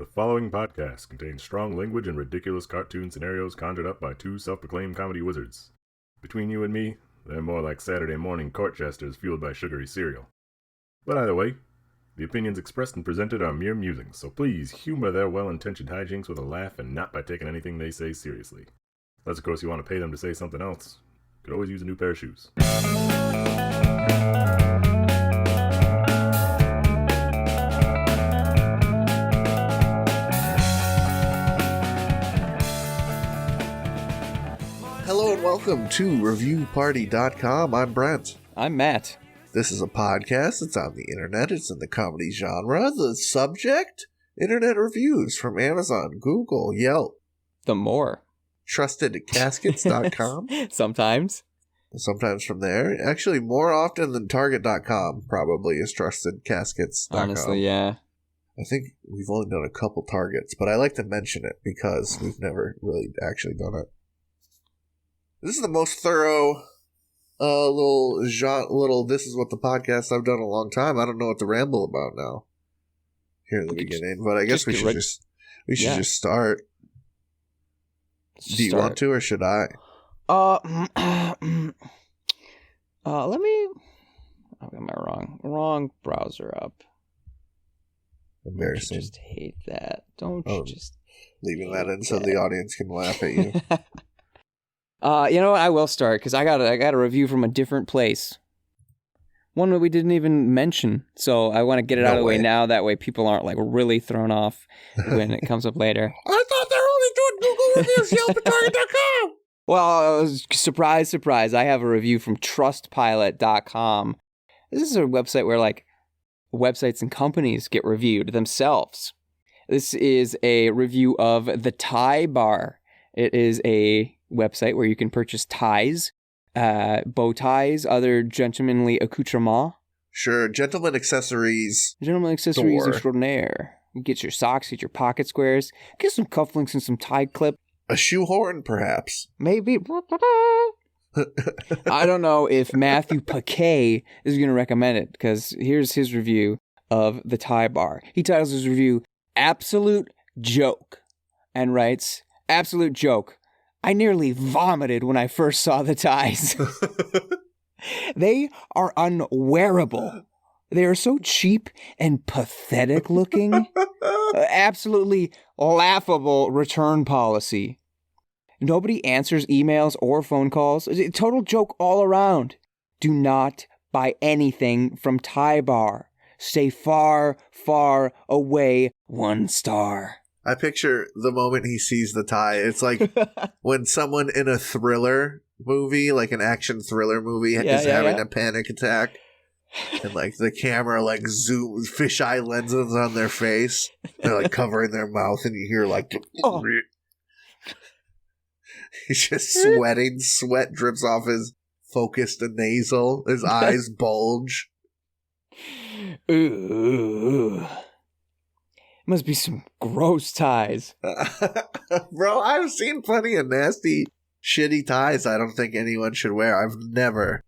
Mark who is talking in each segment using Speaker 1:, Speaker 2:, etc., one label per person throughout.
Speaker 1: The following podcast contains strong language and ridiculous cartoon scenarios conjured up by two self-proclaimed comedy wizards. Between you and me, they're more like Saturday morning court jesters fueled by sugary cereal. But either way, the opinions expressed and presented are mere musings, so please humor their well-intentioned hijinks with a laugh and not by taking anything they say seriously. Unless, of course, you want to pay them to say something else. Could always use a new pair of shoes.
Speaker 2: Hello and welcome to ReviewParty.com. I'm Brent.
Speaker 3: I'm Matt.
Speaker 2: This is a podcast. It's on the internet. It's in the comedy genre. The subject? Internet reviews from Amazon, Google, Yelp.
Speaker 3: The more.
Speaker 2: TrustedCaskets.com.
Speaker 3: Sometimes.
Speaker 2: Sometimes from there. Actually, more often than Target.com probably is TrustedCaskets.com.
Speaker 3: Honestly, yeah.
Speaker 2: I think we've only done a couple Targets, but I like to mention it because we've never really actually done it. This is the most thorough little this is what the podcast I've done in a long time. I don't know what to ramble about now here in the beginning, but I guess we should just start. Do you want to, or should I?
Speaker 3: Let me. Oh, am I wrong browser up?
Speaker 2: Embarrassing.
Speaker 3: Don't you just hate that. Don't you just
Speaker 2: leaving that in so the audience can laugh at you.
Speaker 3: You know what? I will start because I got a review from a different place. One that we didn't even mention, so I want to get it out of the way now. That way, people aren't like really thrown off when it comes up later.
Speaker 2: I thought they were only doing Google reviews, Yelp, and Target.com.
Speaker 3: Well, surprise, surprise! I have a review from TrustPilot.com. This is a website where like websites and companies get reviewed themselves. This is a review of the Tie Bar. It is a website where you can purchase ties, bow ties, other gentlemanly accoutrements.
Speaker 2: Sure, gentleman accessories.
Speaker 3: Gentleman accessories extraordinaire. You get your socks, get your pocket squares, get some cufflinks and some tie clip.
Speaker 2: A shoehorn, perhaps.
Speaker 3: Maybe. I don't know if Matthew Paquet is going to recommend it, because here's his review of the Tie Bar. He titles his review, Absolute Joke, and writes, Absolute joke. I nearly vomited when I first saw the ties. They are unwearable. They are so cheap and pathetic looking. Absolutely laughable return policy. Nobody answers emails or phone calls. Total joke all around. Do not buy anything from Tie Bar. Stay far, far away. 1 star.
Speaker 2: I picture the moment he sees the tie. It's like when someone in a thriller movie, like an action thriller movie, is having a panic attack. And like the camera like zooms, fisheye lenses on their face. They're like covering their mouth and you hear like... Oh. He's just sweating. Sweat drips off his focused nasal. His eyes bulge.
Speaker 3: Ooh. Must be some gross ties.
Speaker 2: Bro, I've seen plenty of nasty, shitty ties I don't think anyone should wear. I've never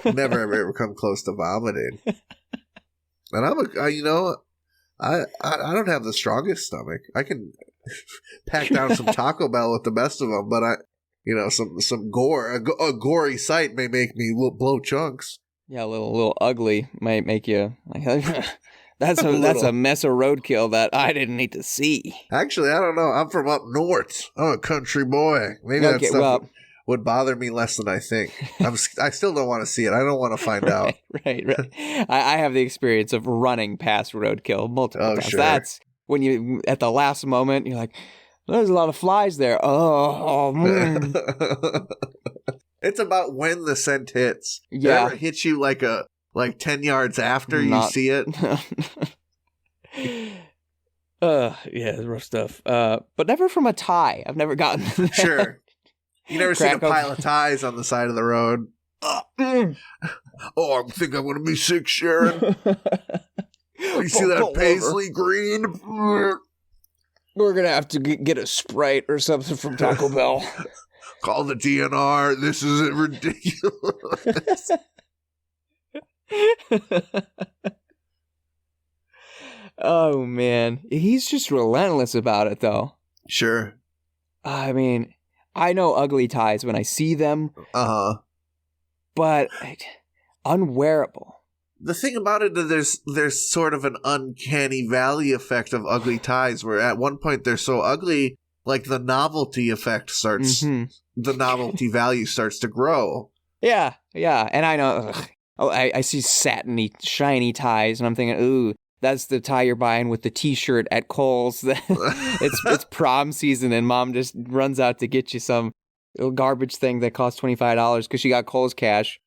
Speaker 2: ever come close to vomiting. And I don't have the strongest stomach. I can pack down some Taco Bell with the best of them, but some gore, a gory sight may make me blow chunks.
Speaker 3: Yeah, a little ugly might make you like... That's a mess of roadkill that I didn't need to see.
Speaker 2: Actually, I don't know. I'm from up north. I'm a country boy. Maybe that stuff would bother me less than I think. I still don't want to see it. I don't want to find out.
Speaker 3: Right. I have the experience of running past roadkill multiple times.
Speaker 2: Sure.
Speaker 3: That's when you, at the last moment, you're like, there's a lot of flies there.
Speaker 2: It's about when the scent hits.
Speaker 3: Yeah.
Speaker 2: It ever hits you like 10 yards after you see it?
Speaker 3: Yeah, rough stuff. But never from a tie. I've never gotten that.
Speaker 2: Sure. You never seen a pile of ties on the side of the road? Oh, I think I'm going to be sick, Sharon. You see that paisley green?
Speaker 3: We're going to have to get a Sprite or something from Taco Bell.
Speaker 2: Call the DNR. This is ridiculous.
Speaker 3: Oh, man. He's just relentless about it, though.
Speaker 2: Sure.
Speaker 3: I mean, I know ugly ties when I see them. But unwearable.
Speaker 2: The thing about it is there's sort of an uncanny valley effect of ugly ties where at one point they're so ugly, like the novelty effect starts, the novelty value starts to grow.
Speaker 3: Yeah. And I know, I see satiny, shiny ties, and I'm thinking, ooh, that's the tie you're buying with the T-shirt at Kohl's. It's prom season, and mom just runs out to get you some little garbage thing that costs $25 because she got Kohl's cash.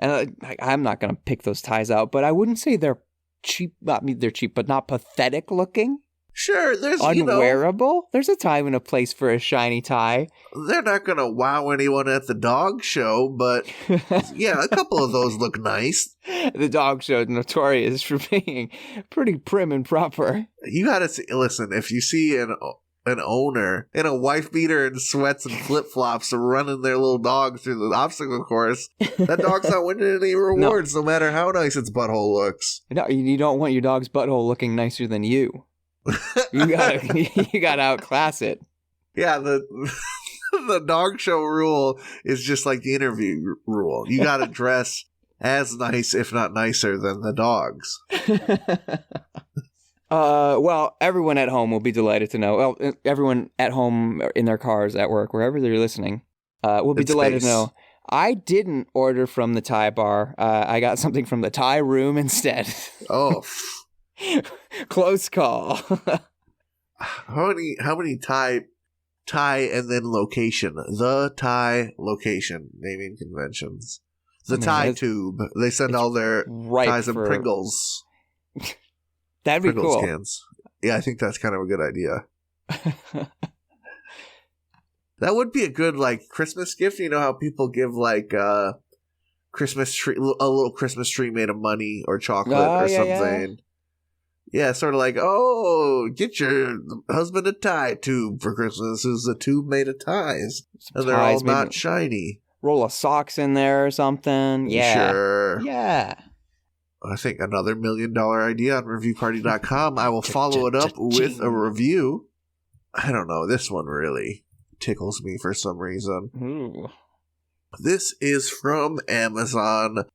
Speaker 3: And I'm not going to pick those ties out, but I wouldn't say they're cheap. I mean, they're cheap, but not pathetic looking.
Speaker 2: Sure, there's
Speaker 3: unwearable. There's a time and a place for a shiny tie.
Speaker 2: They're not going to wow anyone at the dog show, but yeah, a couple of those look nice.
Speaker 3: The dog show is notorious for being pretty prim and proper.
Speaker 2: You got to listen. If you see an owner in a wife beater and sweats and flip flops running their little dog through the obstacle course, that dog's not winning any rewards, no matter how nice its butthole looks.
Speaker 3: No, you don't want your dog's butthole looking nicer than you. You gotta outclass it.
Speaker 2: Yeah, the dog show rule is just like the interview rule. You gotta dress as nice, if not nicer, than the dogs.
Speaker 3: Well, everyone at home will be delighted to know. Well, everyone at home, in their cars, at work, wherever they're listening, will be delighted to know. I didn't order from the Thai bar. I got something from the Thai room instead.
Speaker 2: Oh.
Speaker 3: Close call.
Speaker 2: How many Thai and then location? The Thai location naming conventions. The Thai tube. They send all their ties and Pringles.
Speaker 3: That'd be
Speaker 2: Pringles
Speaker 3: cool.
Speaker 2: Cans. Yeah, I think that's kind of a good idea. That would be a good Christmas gift. You know how people give Christmas tree, a little Christmas tree made of money or chocolate or something. Yeah, sort of like, get your husband a tie tube for Christmas. This is a tube made of ties. And they're all not shiny.
Speaker 3: Roll of socks in there or something. Yeah.
Speaker 2: Sure.
Speaker 3: Yeah.
Speaker 2: I think another $1 million idea on reviewparty.com. I will follow it up with a review. I don't know. This one really tickles me for some reason.
Speaker 3: Ooh.
Speaker 2: This is from Amazon.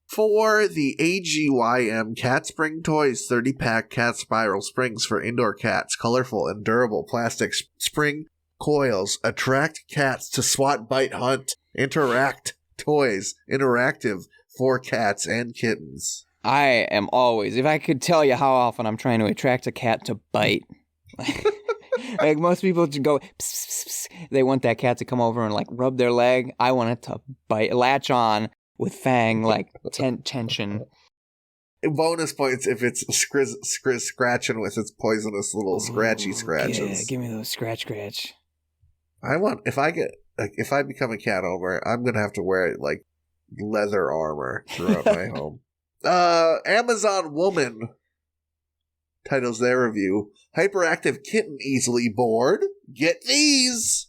Speaker 2: For the AGYM Cat Spring Toys 30-pack cat spiral springs for indoor cats, colorful and durable plastic spring coils attract cats to swat, bite, hunt, interact toys, interactive for cats and kittens.
Speaker 3: I am always, if I could tell you how often I'm trying to attract a cat to bite. Like most people just go, pss, pss, pss. They want that cat to come over and rub their leg. I want it to bite, latch on with fang, tension.
Speaker 2: Bonus points if it's scratching with its poisonous little scratchy scratches.
Speaker 3: Yeah, give me those scratch.
Speaker 2: If I become a cat owner, I'm gonna have to wear leather armor throughout my home. Amazon woman titles their review: Hyperactive kitten easily bored? Get these.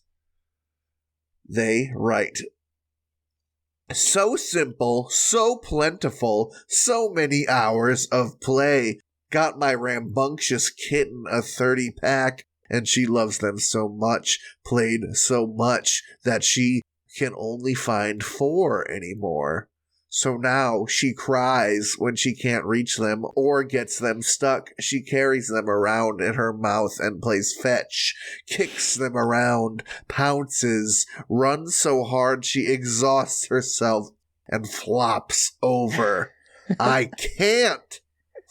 Speaker 2: They write, so simple, so plentiful, so many hours of play. Got my rambunctious kitten a 30-pack, and she loves them so much, played so much, that she can only find 4 anymore. So now she cries when she can't reach them or gets them stuck. She carries them around in her mouth and plays fetch, kicks them around, pounces, runs so hard she exhausts herself and flops over. I can't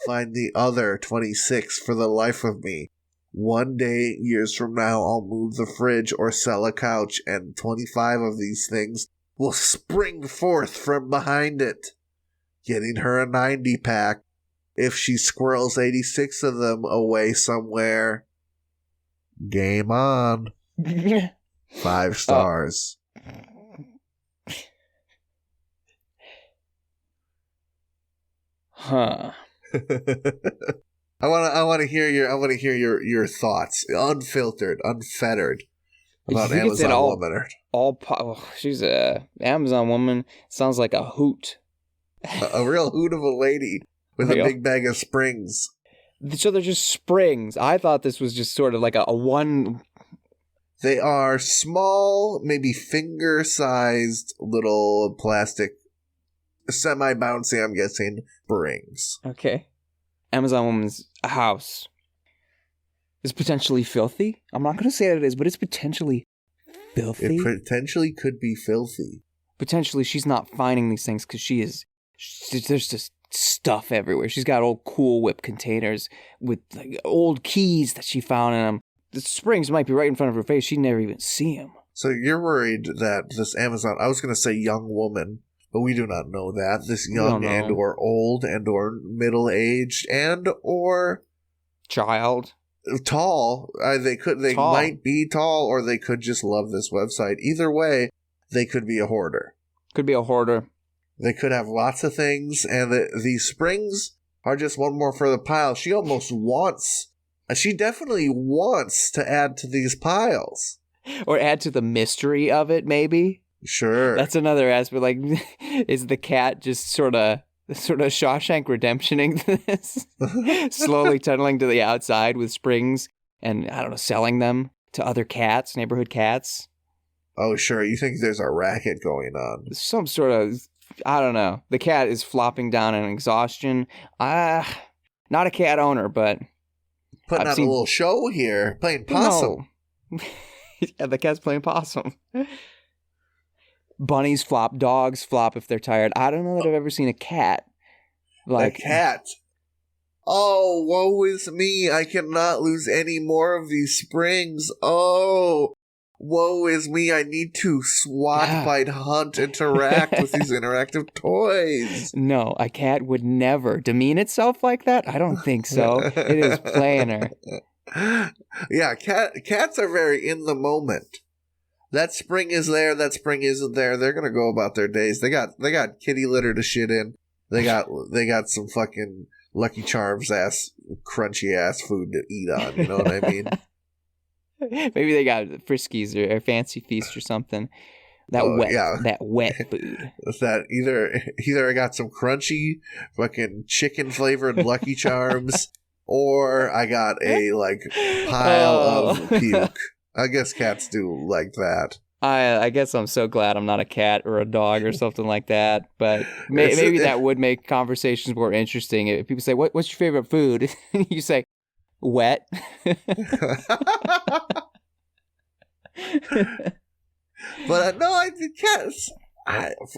Speaker 2: find the other 26 for the life of me. One day, years from now, I'll move the fridge or sell a couch, and 25 of these things will spring forth from behind it, getting her a 90-pack if she squirrels 86 of them away somewhere. Game on. 5 stars.
Speaker 3: Huh.
Speaker 2: I want to hear your thoughts, unfiltered, unfettered, about Amazon woman.
Speaker 3: She's a Amazon woman. Sounds like a hoot.
Speaker 2: A real hoot of a lady with a big bag of springs.
Speaker 3: So they're just springs. I thought this was just sort of like a one.
Speaker 2: They are small, maybe finger-sized little plastic, semi-bouncy, I'm guessing, springs.
Speaker 3: Okay. Amazon woman's house is potentially filthy. I'm not going to say that it is, but it's potentially filthy.
Speaker 2: It potentially could be filthy.
Speaker 3: Potentially she's not finding these things because there's just stuff everywhere. She's got old Cool Whip containers with like old keys that she found in them. The springs might be right in front of her face. She'd never even see them.
Speaker 2: So you're worried that this Amazon, I was going to say young woman, but we do not know that. This young and or old and or middle-aged and or
Speaker 3: child.
Speaker 2: Tall. They might be tall, or they could just love this website. Either way, they could be a hoarder.
Speaker 3: Could be a hoarder.
Speaker 2: They could have lots of things, and these springs are just one more for the pile. She definitely wants to add to these piles.
Speaker 3: Or add to the mystery of it, maybe.
Speaker 2: Sure.
Speaker 3: That's another aspect. Like, is the cat just sort of Shawshank Redemptioning this? Slowly tunneling to the outside with springs and, I don't know, selling them to other cats, neighborhood cats?
Speaker 2: Oh, sure. You think there's a racket going on?
Speaker 3: Some sort of, I don't know. The cat is flopping down in exhaustion. Not a cat owner, but...
Speaker 2: Putting on a little show here, playing possum.
Speaker 3: No. Yeah, the cat's playing possum. Bunnies flop, dogs flop if they're tired. I don't know that I've ever seen a cat.
Speaker 2: A cat? Oh, woe is me. I cannot lose any more of these springs. Oh, woe is me. I need to swat, bite, hunt, interact with these interactive toys.
Speaker 3: No, a cat would never demean itself like that. I don't think so. It is playing her.
Speaker 2: Yeah, cats are very in the moment. That spring is there, that spring isn't there. They're gonna go about their days. They got kitty litter to shit in. They got some fucking Lucky Charms ass crunchy ass food to eat on. You know what I mean?
Speaker 3: Maybe they got Friskies or Fancy Feast or something. That wet food.
Speaker 2: That either I got some crunchy fucking chicken flavored Lucky Charms, or I got a pile of puke. I guess cats do like that.
Speaker 3: I guess I'm so glad I'm not a cat or a dog or something like that. But maybe that would make conversations more interesting. If people say, "What's your favorite food?" You say, "Wet."
Speaker 2: But no, cats.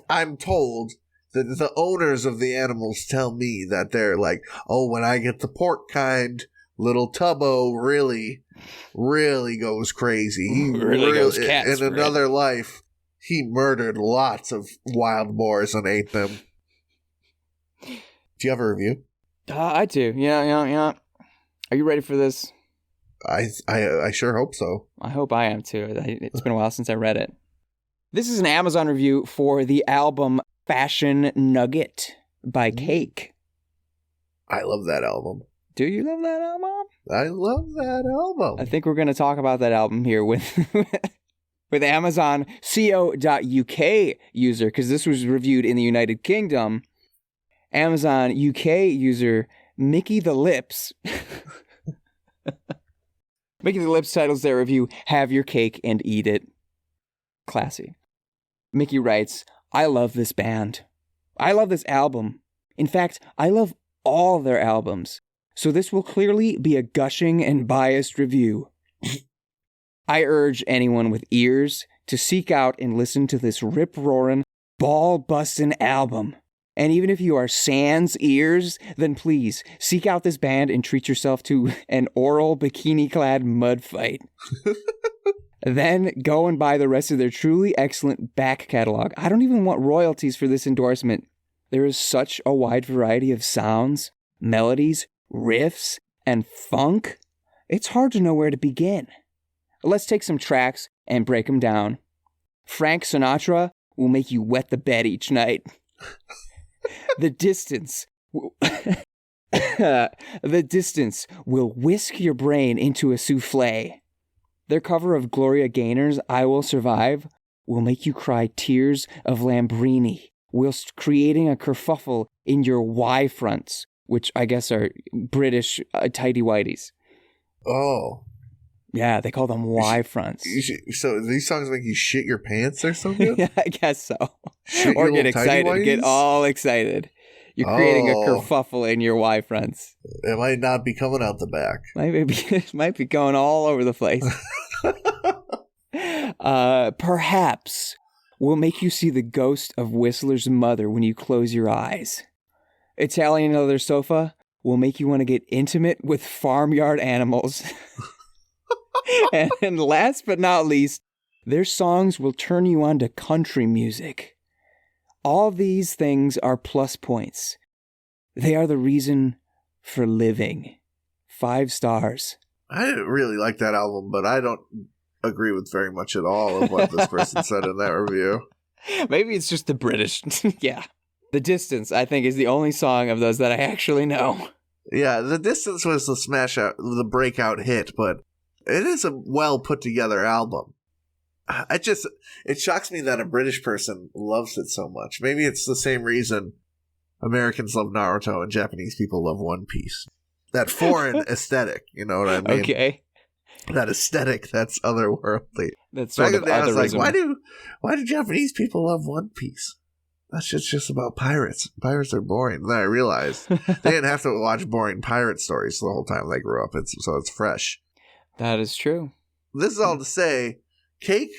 Speaker 2: I'm told that the owners of the animals tell me that they're like, "Oh, when I get the pork kind, little Tubbo really goes crazy. He
Speaker 3: really goes cat
Speaker 2: in
Speaker 3: spread.
Speaker 2: Another life, he murdered lots of wild boars and ate them." Do you have a review?
Speaker 3: I do. Yeah. Are you ready for this?
Speaker 2: I sure hope so.
Speaker 3: I hope I am too. It's been a while since I read it. This is an Amazon review for the album Fashion Nugget by Cake.
Speaker 2: I love that album.
Speaker 3: Do you love that album?
Speaker 2: I love that album.
Speaker 3: I think we're going to talk about that album here with Amazon co.uk user, because this was reviewed in the United Kingdom. Amazon UK user Mickey the Lips. Mickey the Lips titles their review, "Have Your Cake and Eat It." Classy. Mickey writes, "I love this band. I love this album. In fact, I love all their albums. So this will clearly be a gushing and biased review. I urge anyone with ears to seek out and listen to this rip-roaring, ball-busting album. And even if you are sans ears, then please seek out this band and treat yourself to an oral bikini-clad mud fight. Then go and buy the rest of their truly excellent back catalog. I don't even want royalties for this endorsement. There is such a wide variety of sounds, melodies, riffs, and funk. It's hard to know where to begin. Let's take some tracks and break them down. Frank Sinatra will make you wet the bed each night. The Distance will whisk your brain into a souffle. Their cover of Gloria Gaynor's I Will Survive will make you cry tears of Lambrini whilst creating a kerfuffle in your Y-fronts which I guess are British tighty whities.
Speaker 2: Oh.
Speaker 3: Yeah, they call them Y-fronts.
Speaker 2: So these songs make you shit your pants or something?
Speaker 3: Yeah, I guess so.
Speaker 2: Shit
Speaker 3: Or
Speaker 2: your
Speaker 3: get
Speaker 2: little tighty
Speaker 3: excited, get
Speaker 2: whities?
Speaker 3: all excited. You're creating a
Speaker 2: Oh.
Speaker 3: kerfuffle in your Y-fronts.
Speaker 2: It might not be coming out the back.
Speaker 3: Might be going all over the place. Perhaps will make you see the ghost of Whistler's mother when you close your eyes. Italian leather sofa will make you want to get intimate with farmyard animals. And last but not least, their songs will turn you on to country music. All these things are plus points. They are the reason for living. 5 stars.
Speaker 2: I didn't really like that album, but I don't agree with very much at all of what this person said in that review.
Speaker 3: Maybe it's just the British. Yeah. The Distance, I think, is the only song of those that I actually know.
Speaker 2: Yeah, The Distance was the breakout hit, but it is a well put together album. It shocks me that a British person loves it so much. Maybe it's the same reason Americans love Naruto and Japanese people love One Piece. That foreign aesthetic, you know what I mean?
Speaker 3: Okay.
Speaker 2: That aesthetic, that's otherworldly.
Speaker 3: That's sort
Speaker 2: Back
Speaker 3: of
Speaker 2: in the day, I was like,
Speaker 3: otherism.
Speaker 2: why do Japanese people love One Piece? That's just about pirates. Pirates are boring. Then I realized they didn't have to watch boring pirate stories the whole time they grew up. So it's fresh.
Speaker 3: That is true.
Speaker 2: This is all to say, Cake's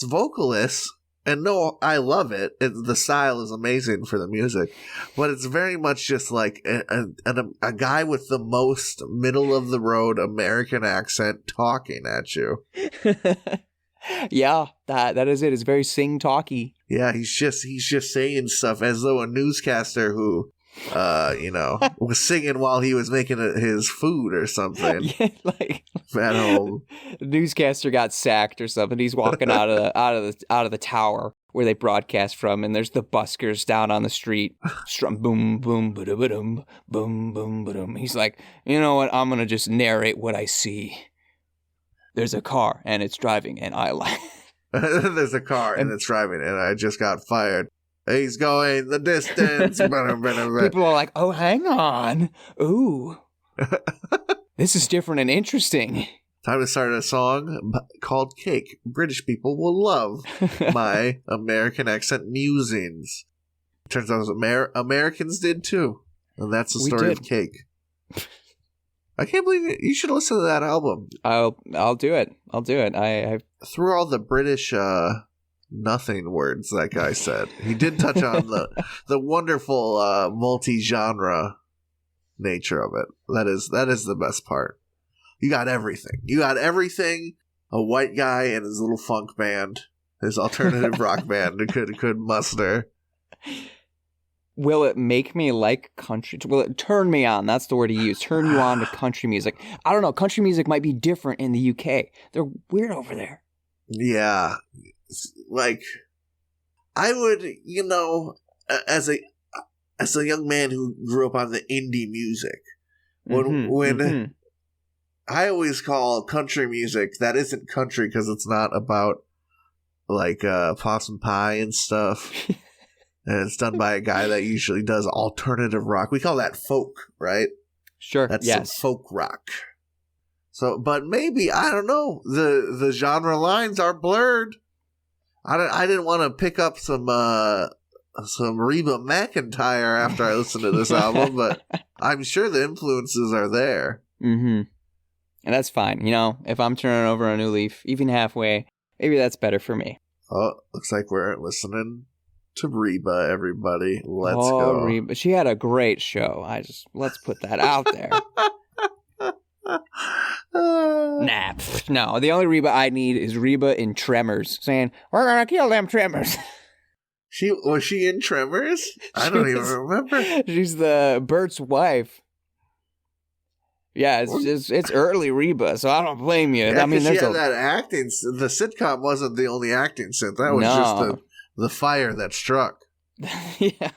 Speaker 2: vocalist, and no, I love it. The style is amazing for the music, but it's very much just like a guy with the most middle of the road American accent talking at you.
Speaker 3: Yeah, that is it. It's very sing-talky.
Speaker 2: Yeah, he's just saying stuff as though a newscaster who, was singing while he was making his food or something
Speaker 3: Yeah, like
Speaker 2: at home.
Speaker 3: the newscaster got sacked or something. He's walking out of the tower where they broadcast from, and there's the buskers down on the street. Strum boom boom ba-da-ba-dum, boom boom ba-dum. He's like, you know what? I'm gonna just narrate what I see. There's a car and it's driving, and I like.
Speaker 2: There's a car and it's driving, and I just got fired. He's going the distance.
Speaker 3: People are like, oh, hang on. Ooh. This is different and interesting.
Speaker 2: Time to start a song called Cake. British people will love my American accent musings. Turns out Americans did too. And that's the
Speaker 3: We
Speaker 2: story
Speaker 3: did.
Speaker 2: of Cake. I can't believe it. You should listen to that album.
Speaker 3: I'll do it. I'll do it. I
Speaker 2: Through all the British nothing words that guy said, he did touch on the wonderful multi-genre nature of it. That is the best part. You got everything. You got everything a white guy and his little funk band, his alternative rock band could muster.
Speaker 3: Will it make me like country? Will it turn me on? That's the word he used. Turn you on to country music. I don't know. Country music might be different in the UK. They're weird over there.
Speaker 2: Yeah. Like, I would, as a young man who grew up on the indie music, when I always call country music that isn't country because it's not about like possum pie and stuff. And it's done by a guy that usually does alternative rock. We call that folk, right?
Speaker 3: Sure.
Speaker 2: That's
Speaker 3: yes.
Speaker 2: some folk rock. So, but maybe, I don't know. The genre lines are blurred. I didn't want to pick up some Reba McEntire after I listened to this album, but I'm sure the influences are there.
Speaker 3: Mm-hmm. And that's fine. If I'm turning over a new leaf, even halfway, maybe that's better for me.
Speaker 2: Oh, looks like we're listening to Reba, everybody. Let's go.
Speaker 3: Reba. She had a great show. Let's put that out there. Nah, no. The only Reba I need is Reba in Tremors saying, "We're gonna kill them Tremors."
Speaker 2: Was she in Tremors? I don't even remember.
Speaker 3: She's the Bert's wife. Yeah, it's early Reba, so I don't blame you.
Speaker 2: Yeah,
Speaker 3: I mean,
Speaker 2: she had that acting. The sitcom wasn't the only acting synth. That was just the fire that struck.
Speaker 3: Yeah.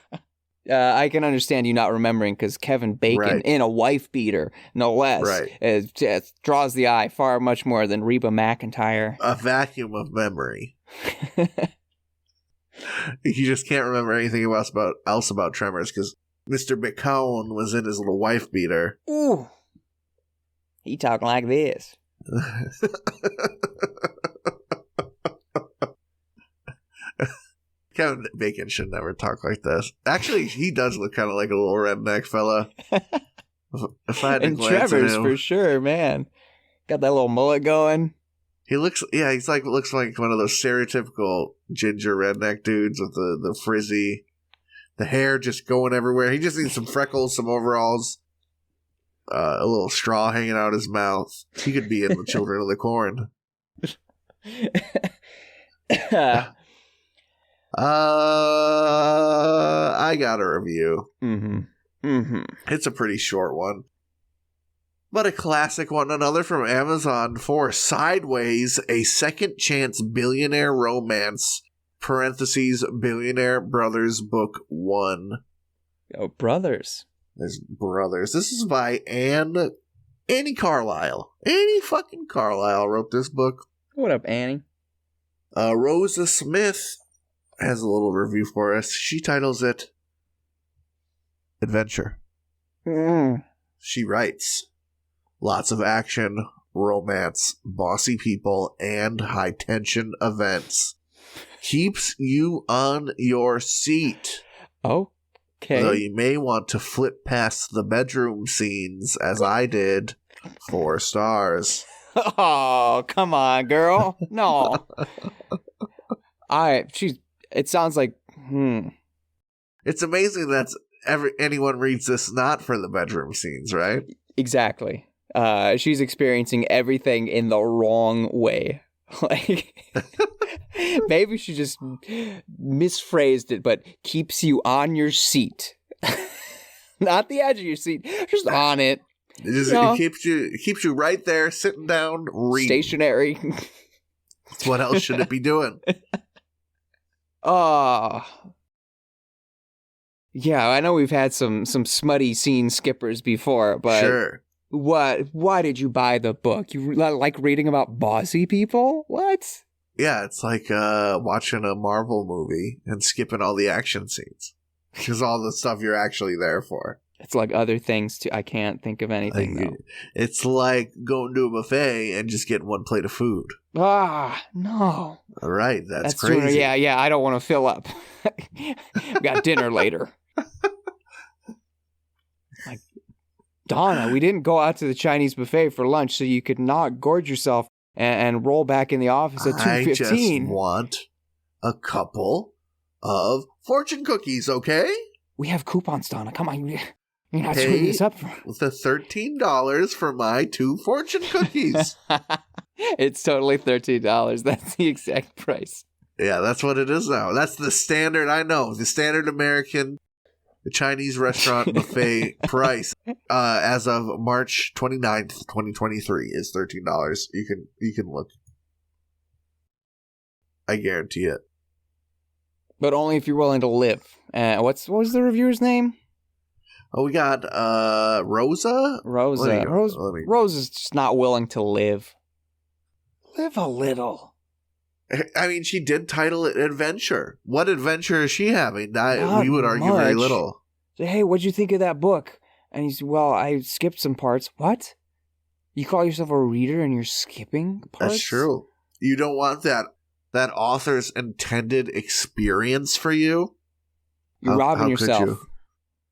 Speaker 3: I can understand you not remembering because Kevin Bacon in a wife beater, no less, it draws the eye far much more than Reba McEntire.
Speaker 2: A vacuum of memory. You just can't remember anything else about Tremors because Mr. McCone was in his little wife beater.
Speaker 3: Ooh. He talking like this.
Speaker 2: Kevin Bacon should never talk like this. Actually, he does look kind of like a little redneck fella. If I had to
Speaker 3: And
Speaker 2: glance at
Speaker 3: Trevor's
Speaker 2: him,
Speaker 3: for sure, man. Got that little mullet going.
Speaker 2: he looks looks like one of those stereotypical ginger redneck dudes with the frizzy, the hair just going everywhere. He just needs some freckles, some overalls, a little straw hanging out his mouth. He could be in the Children of the Corn. I got a review. It's a pretty short one, but a classic one. Another from Amazon for Sideways, a second chance billionaire romance, parentheses, Billionaire Brothers Book 1.
Speaker 3: Oh, brothers.
Speaker 2: There's brothers. This is by Annie Carlisle. Annie fucking Carlisle wrote this book.
Speaker 3: What up, Annie?
Speaker 2: Rosa Smith has a little review for us. She titles it Adventure. She writes, lots of action, romance, bossy people, and high-tension events. Keeps you on your seat.
Speaker 3: Okay.
Speaker 2: Though you may want to flip past the bedroom scenes, as I did. 4 stars.
Speaker 3: Oh, come on, girl. No. It sounds like,
Speaker 2: It's amazing that anyone reads this not for the bedroom scenes, right?
Speaker 3: Exactly. She's experiencing everything in the wrong way. Like, maybe she just misphrased it, but keeps you on your seat. Not the edge of your seat, just on it.
Speaker 2: It keeps you right there, sitting down, reading.
Speaker 3: Stationary.
Speaker 2: What else should it be doing?
Speaker 3: Yeah, I know we've had some smutty scene skippers before, but
Speaker 2: sure.
Speaker 3: Why did you buy the book? You like reading about bossy people? What?
Speaker 2: Yeah, it's like watching a Marvel movie and skipping all the action scenes. Because all the stuff you're actually there for.
Speaker 3: It's like other things too. I can't think of anything though.
Speaker 2: It's like going to a buffet and just getting one plate of food.
Speaker 3: No.
Speaker 2: All right, that's crazy.
Speaker 3: True. Yeah, I don't want to fill up. I've got dinner later. Like, Donna, we didn't go out to the Chinese buffet for lunch so you could not gorge yourself and roll back in the office at 2:15.
Speaker 2: I just want a couple of fortune cookies, okay?
Speaker 3: We have coupons, Donna. Come on. You're not screwing this up.
Speaker 2: With the $13 for my 2 fortune cookies.
Speaker 3: It's totally $13. That's the exact price.
Speaker 2: Yeah, that's what it is now. That's the standard, I know. The standard American Chinese restaurant buffet price as of March 29th, 2023 is $13. You can look. I guarantee it.
Speaker 3: But only if you're willing to live. What was the reviewer's name?
Speaker 2: Oh, we got Rosa?
Speaker 3: Rosa's just not willing to live. Live a little.
Speaker 2: I mean, she did title it Adventure. What adventure is she having? We would argue
Speaker 3: much.
Speaker 2: very little.
Speaker 3: So, hey, what'd you think of that book? And he said, well, I skipped some parts. What? You call yourself a reader and you're skipping parts?
Speaker 2: That's true. You don't want that author's intended experience for you?
Speaker 3: You're robbing yourself.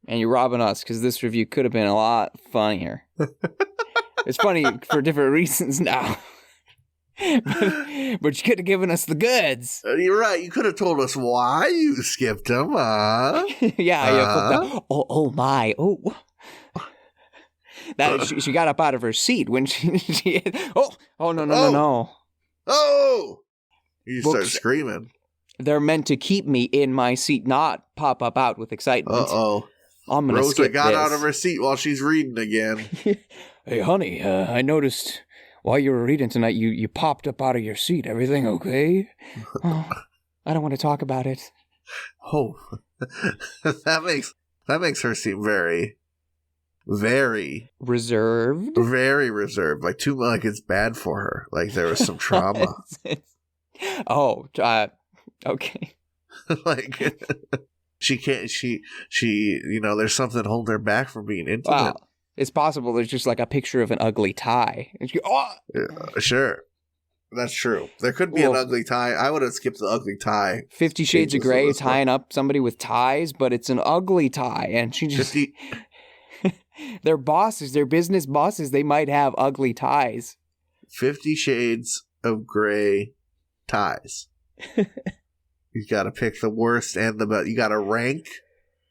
Speaker 3: And you're robbing us, because this review could have been a lot funnier. It's funny for different reasons now. but you could have given us the goods.
Speaker 2: You're right. You could have told us why you skipped them.
Speaker 3: Yeah. Oh my. Oh. That she got up out of her seat when she no.
Speaker 2: Oh! You
Speaker 3: Books,
Speaker 2: start screaming.
Speaker 3: They're meant to keep me in my seat, not pop up out with excitement.
Speaker 2: Uh-oh.
Speaker 3: I'm gonna
Speaker 2: Rosa
Speaker 3: skip
Speaker 2: got
Speaker 3: this.
Speaker 2: out of her seat while she's reading again.
Speaker 3: Hey, honey, I noticed while you were reading tonight, you popped up out of your seat. Everything okay? Oh, I don't want to talk about it.
Speaker 2: Oh, that makes her seem very, very
Speaker 3: reserved.
Speaker 2: Very reserved. Like it's bad for her. Like there was some trauma.
Speaker 3: Okay.
Speaker 2: Like She can't. She. There's something holding her back from being intimate.
Speaker 3: Wow. It's possible there's just like a picture of an ugly tie. And she,
Speaker 2: Sure. That's true. There could be an ugly tie. I would have skipped the ugly tie.
Speaker 3: 50 Shades of Grey tying up somebody with ties, but it's an ugly tie. And she just... Their bosses, their business bosses, they might have ugly ties.
Speaker 2: 50 Shades of Grey ties. You got to pick the worst and the best. You got to rank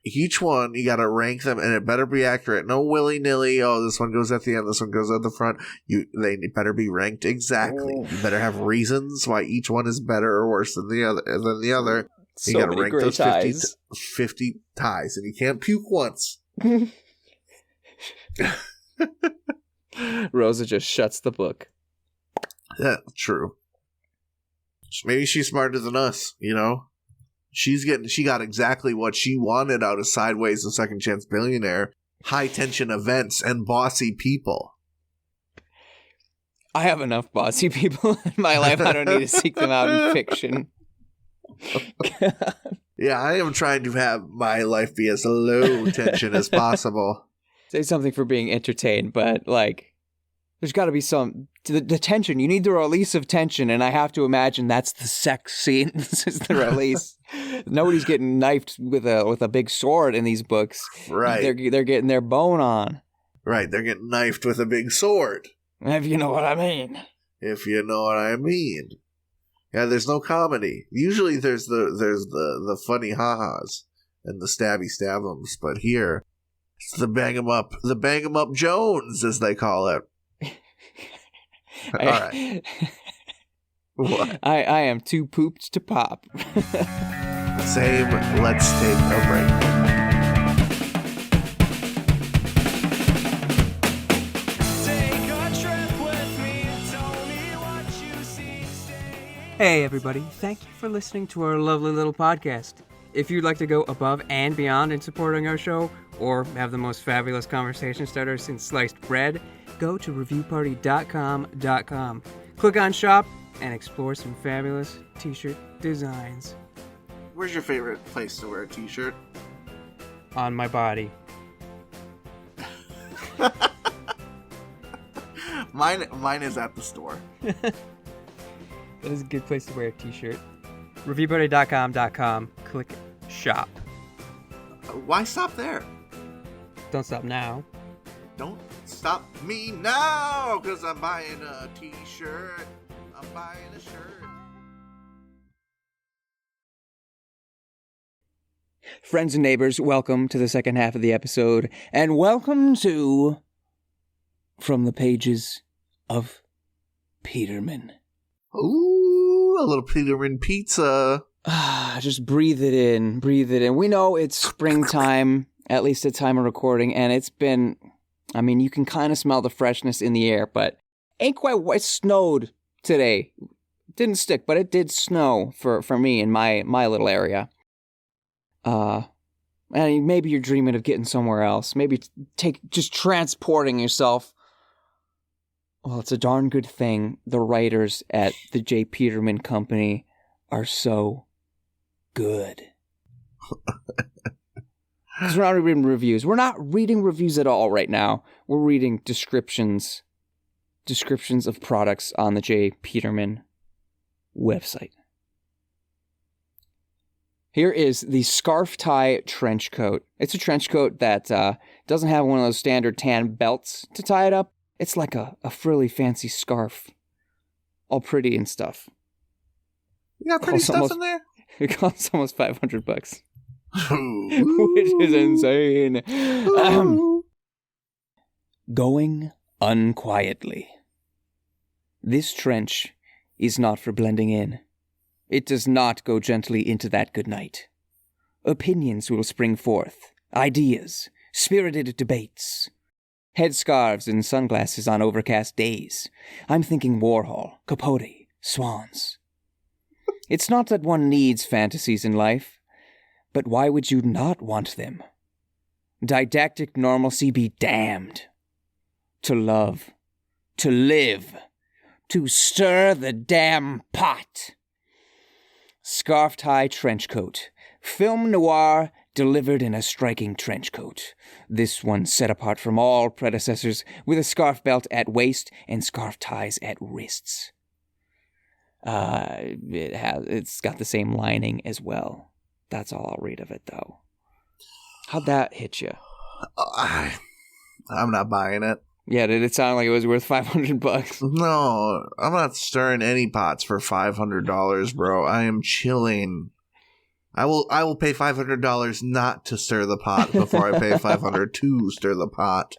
Speaker 2: each one. You got to rank them, and it better be accurate. No willy-nilly. Oh, this one goes at the end. This one goes at the front. They better be ranked exactly. You better have reasons why each one is better or worse than the other. You got to rank those 50 ties, and you can't puke once.
Speaker 3: Rosa just shuts the book.
Speaker 2: Yeah, true. Maybe she's smarter than us, She got exactly what she wanted out of Sideways and Second Chance Billionaire. High tension events and bossy people.
Speaker 3: I have enough bossy people in my life. I don't need to seek them out in fiction.
Speaker 2: Yeah, I am trying to have my life be as low tension as possible.
Speaker 3: Say something for being entertained, but there's got to be some the tension. You need the release of tension, and I have to imagine that's the sex scene. This is the release. Nobody's getting knifed with a big sword in these books.
Speaker 2: Right.
Speaker 3: They're getting their bone on.
Speaker 2: Right. They're getting knifed with a big sword.
Speaker 3: If you know what I mean.
Speaker 2: Yeah, there's no comedy. Usually there's the funny ha-has and the stabby stab-ems, but here it's the bang 'em up Jones, as they call it. All right. What?
Speaker 3: I am too pooped to pop.
Speaker 2: Same. Let's take a break.
Speaker 3: Hey everybody, thank you for listening to our lovely little podcast. If you'd like to go above and beyond in supporting our show, or have the most fabulous conversation starter since sliced bread, go to reviewparty.com. Click on shop and explore some fabulous t-shirt designs.
Speaker 2: Where's your favorite place to wear a t-shirt?
Speaker 3: On my body.
Speaker 2: Mine is at the store.
Speaker 3: That is a good place to wear a t-shirt. Reviewparty.com. Click shop.
Speaker 2: Why stop there?
Speaker 3: Don't stop now.
Speaker 2: Don't stop me now, because I'm buying a t-shirt. I'm buying a shirt.
Speaker 3: Friends and neighbors, welcome to the second half of the episode, and welcome to From the Pages of Peterman.
Speaker 2: Ooh, a little Peterman pizza.
Speaker 3: Just breathe it in, breathe it in. We know it's springtime, at least at time of recording, and it's been, you can kind of smell the freshness in the air, but ain't quite, it snowed today. It didn't stick, but it did snow for me in my little area. And maybe you're dreaming of getting somewhere else. Maybe just transporting yourself. Well, it's a darn good thing the writers at the J. Peterman Company are so good. Because we're not reading reviews. We're not reading reviews at all right now. We're reading descriptions of products on the J. Peterman website. Here is the scarf tie trench coat. It's a trench coat that doesn't have one of those standard tan belts to tie it up. It's like a frilly fancy scarf. All pretty and stuff.
Speaker 2: You got pretty stuff in there?
Speaker 3: It costs almost $500. Which is insane. Going unquietly. This trench is not for blending in. It does not go gently into that good night. Opinions will spring forth, ideas, spirited debates. Headscarves and sunglasses on overcast days. I'm thinking Warhol, Capote, swans. It's not that one needs fantasies in life, but why would you not want them? Didactic normalcy be damned. To love, to live, to stir the damn pot. Scarf tie trench coat, film noir delivered in a striking trench coat. This one set apart from all predecessors, with a scarf belt at waist and scarf ties at wrists. It's got the same lining as well. That's all I'll read of it, though. How'd that hit you?
Speaker 2: I'm not buying it.
Speaker 3: Yeah, did it sound like it was worth $500?
Speaker 2: No, I'm not stirring any pots for $500, bro. I am chilling. I will pay $500 not to stir the pot before I pay $500 to stir the pot.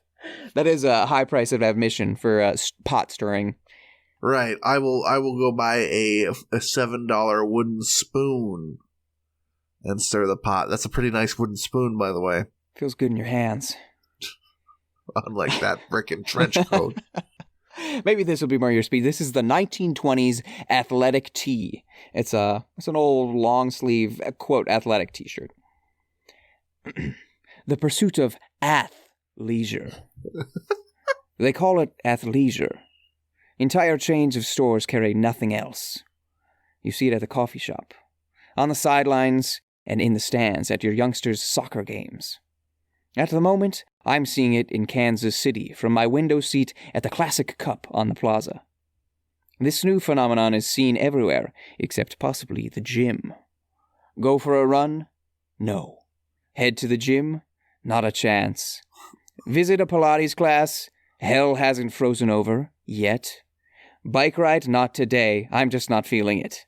Speaker 3: That is a high price of admission for pot stirring.
Speaker 2: Right. I will go buy a $7 wooden spoon and stir the pot. That's a pretty nice wooden spoon, by the way.
Speaker 3: Feels good in your hands.
Speaker 2: Unlike that frickin' trench coat.
Speaker 3: Maybe this will be more your speed. This is the 1920s athletic tee. It's an old long sleeve quote athletic t-shirt. The pursuit of athleisure. They call it athleisure. Entire chains of stores carry nothing else. You see it at the coffee shop, on the sidelines, and in the stands at your youngsters' soccer games. At the moment, I'm seeing it in Kansas City from my window seat at the Classic Cup on the plaza. This new phenomenon is seen everywhere, except possibly the gym. Go for a run? No. Head to the gym? Not a chance. Visit a Pilates class? Hell hasn't frozen over, yet. Bike ride? Not today. I'm just not feeling it.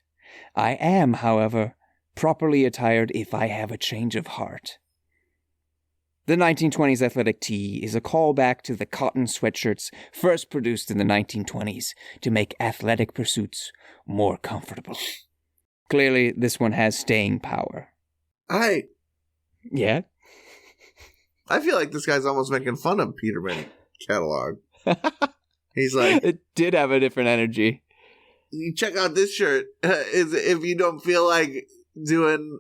Speaker 3: I am, however, properly attired if I have a change of heart. The 1920s athletic tee is a callback to the cotton sweatshirts first produced in the 1920s to make athletic pursuits more comfortable. Clearly, this one has staying power. Yeah?
Speaker 2: I feel like this guy's almost making fun of Peterman catalog. He's like...
Speaker 3: It did have a different energy.
Speaker 2: You check out this shirt. If you don't feel like doing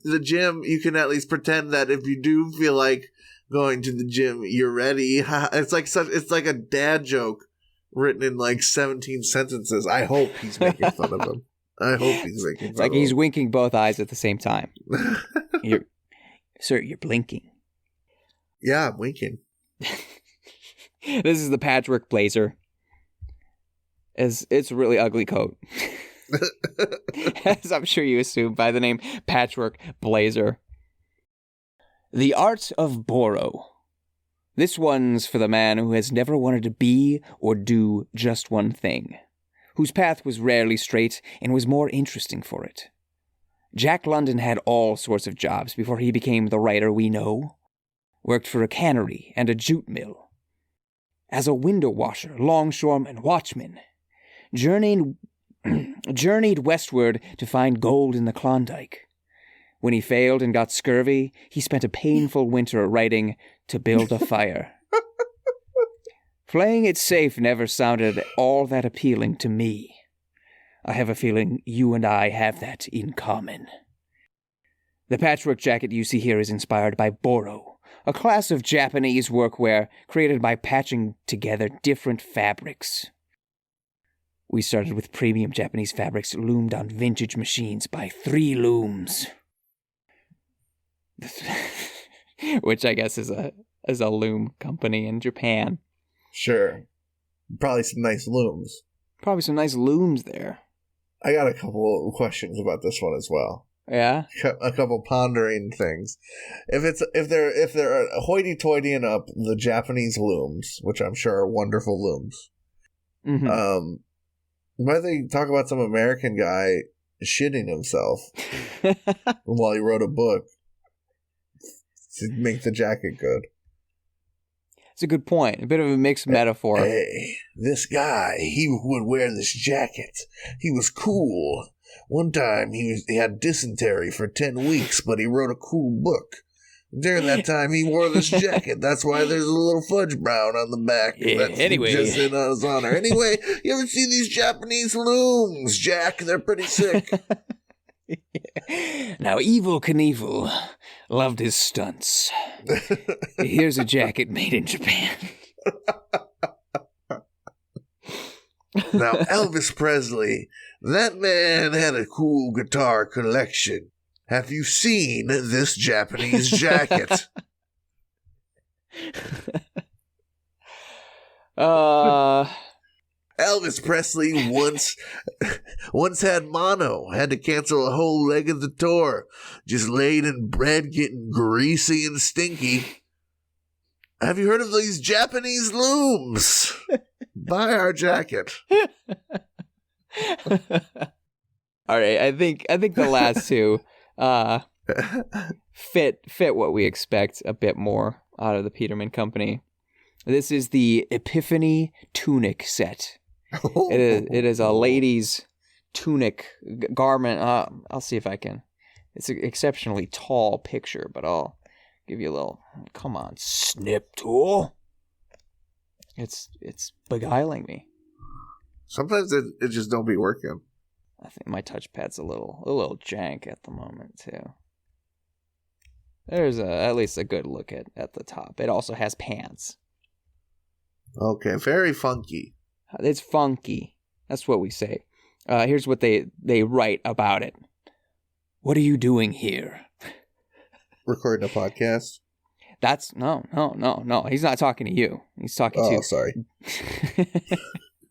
Speaker 2: the gym, you can at least pretend that if you do feel like going to the gym, you're ready. It's like a dad joke written in like 17 sentences. I hope he's making fun of him.
Speaker 3: It's like he's winking both eyes at the same time. Sir, you're blinking.
Speaker 2: Yeah, I'm winking.
Speaker 3: This is the patchwork blazer. It's a really ugly coat. As I'm sure you assume by the name Patchwork Blazer. The Art of Borrow. This one's for the man who has never wanted to be or do just one thing, whose path was rarely straight and was more interesting for it. Jack London had all sorts of jobs before he became the writer we know. Worked for a cannery and a jute mill. As a window washer, longshoreman, watchman. Journeyed westward to find gold in the Klondike. When he failed and got scurvy, he spent a painful winter writing To Build a Fire. Playing it safe never sounded all that appealing to me. I have a feeling you and I have that in common. The patchwork jacket you see here is inspired by Boro, a class of Japanese workwear created by patching together different fabrics. We started with premium Japanese fabrics loomed on vintage machines by 3 looms. Which I guess is a loom company in Japan.
Speaker 2: Sure. Probably some nice looms.
Speaker 3: Probably some nice looms there.
Speaker 2: I got a couple of questions about this one as well.
Speaker 3: Yeah?
Speaker 2: A couple pondering things. If they're hoity-toitying up the Japanese looms, which I'm sure are wonderful looms,
Speaker 3: Mm-hmm.
Speaker 2: why do they talk about some American guy shitting himself while he wrote a book to make the jacket good?
Speaker 3: It's a good point. A bit of a mixed metaphor.
Speaker 2: Hey, this guy, he would wear this jacket. He was cool. One time he had dysentery for 10 weeks, but he wrote a cool book. During that time, he wore this jacket. That's why there's a little fudge brown on the back.
Speaker 3: Yeah,
Speaker 2: That's
Speaker 3: anyway.
Speaker 2: just in his honor. Anyway, you ever see these Japanese looms, Jack? They're pretty sick.
Speaker 3: Now, Evel Knievel loved his stunts. Here's a jacket made in Japan.
Speaker 2: Now, Elvis Presley, that man had a cool guitar collection. have you seen this Japanese jacket? Elvis Presley once had mono, had to cancel a whole leg of the tour, just laid in bed getting greasy and stinky. Have you heard of these Japanese looms? Buy our jacket.
Speaker 3: All right, I think the last two fit what we expect a bit more out of the Peterman Company. This is the Epiphany tunic set. It is a lady's tunic garment. I'll see if I can. It's an exceptionally tall picture, but I'll give you a little. Come on, snip tool. It's beguiling me.
Speaker 2: Sometimes it just don't be working.
Speaker 3: I think my touchpad's a little jank at the moment too. There's at least a good look at the top. It also has pants.
Speaker 2: Okay, very funky.
Speaker 3: It's funky. That's what we say. Here's what they write about it. What are you doing here?
Speaker 2: Recording a podcast?
Speaker 3: That's no. He's not talking to you. He's talking to...
Speaker 2: Oh, sorry.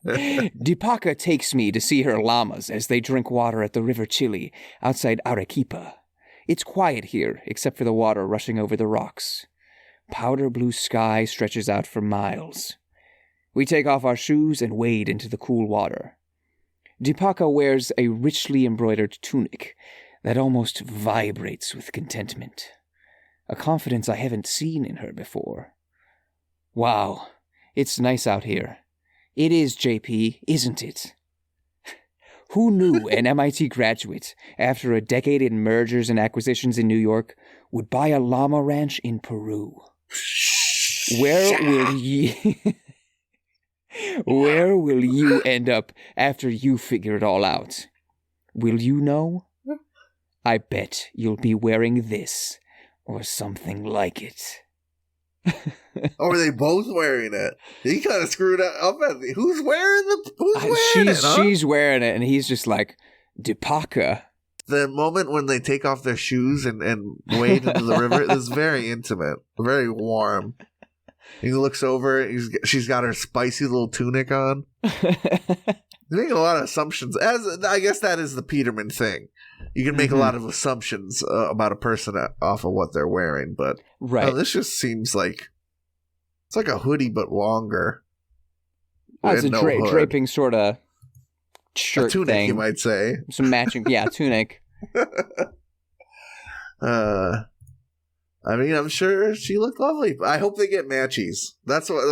Speaker 3: Dipaka takes me to see her llamas as they drink water at the River Chili outside Arequipa. It's quiet here, except for the water rushing over the rocks. Powder blue sky stretches out for miles. We take off our shoes and wade into the cool water. Dipaka wears a richly embroidered tunic that almost vibrates with contentment. A confidence I haven't seen in her before. Wow, it's nice out here. It is, JP, isn't it? Who knew an MIT graduate, after a decade in mergers and acquisitions in New York, would buy a llama ranch in Peru? Where will you end up after you figure it all out? Will you know? I bet you'll be wearing this, or something like it.
Speaker 2: Or are they both wearing it? He kind of screwed up. Who's wearing it? Huh?
Speaker 3: She's wearing it, and he's just like, Dipaka.
Speaker 2: The moment when they take off their shoes and wade into the river is very intimate, very warm. He looks over. She's got her spicy little tunic on. You make a lot of assumptions. As I guess that is the Peterman thing. You can make a lot of assumptions about a person off of what they're wearing, but
Speaker 3: right.
Speaker 2: This just seems like it's like a hoodie but longer.
Speaker 3: It's a draping sort of shirt
Speaker 2: a tunic,
Speaker 3: thing.
Speaker 2: You might say.
Speaker 3: Some matching, tunic.
Speaker 2: I mean, I'm sure she looked lovely. I hope they get matchies. That's what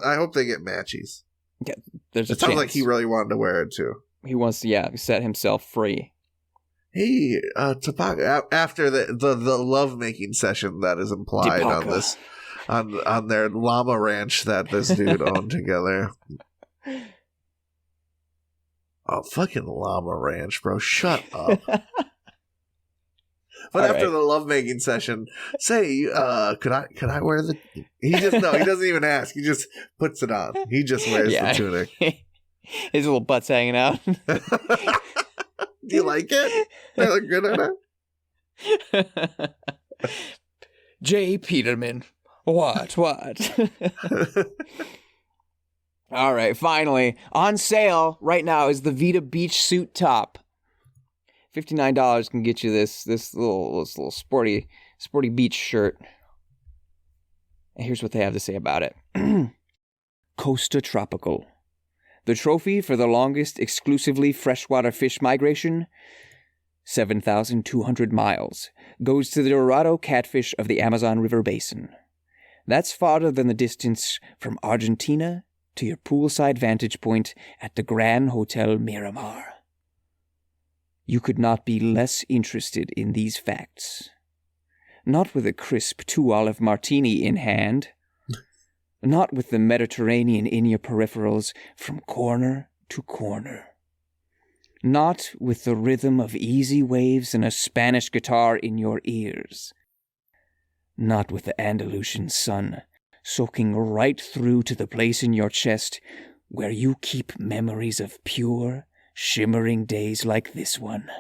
Speaker 2: I hope they get matchies.
Speaker 3: Yeah, there's a
Speaker 2: It sounds
Speaker 3: chance.
Speaker 2: like he really wanted to wear it too.
Speaker 3: He wants to, set himself free.
Speaker 2: Hey, Topaka, after the lovemaking session that is implied
Speaker 3: Dipaka.
Speaker 2: on this, on their llama ranch that this dude owned together. Oh, fucking llama ranch, bro! Shut up. But after the lovemaking session, say, could I wear the? He doesn't even ask. He just puts it on. He just wears the tunic.
Speaker 3: His little butt's hanging out.
Speaker 2: Do you like it? They look good at it.
Speaker 3: J. Peterman. What? All right, finally. On sale right now is the Vita Beach Suit Top. $59 can get you this little sporty beach shirt. And here's what they have to say about it. Costa Tropical. The trophy for the longest exclusively freshwater fish migration, 7,200 miles, goes to the Dorado catfish of the Amazon River Basin. That's farther than the distance from Argentina to your poolside vantage point at the Grand Hotel Miramar. You could not be less interested in these facts. Not with a crisp 2-olive martini in hand. Not with the Mediterranean in your peripherals from corner to corner. Not with the rhythm of easy waves and a Spanish guitar in your ears. Not with the Andalusian sun soaking right through to the place in your chest where you keep memories of pure, shimmering days like this one.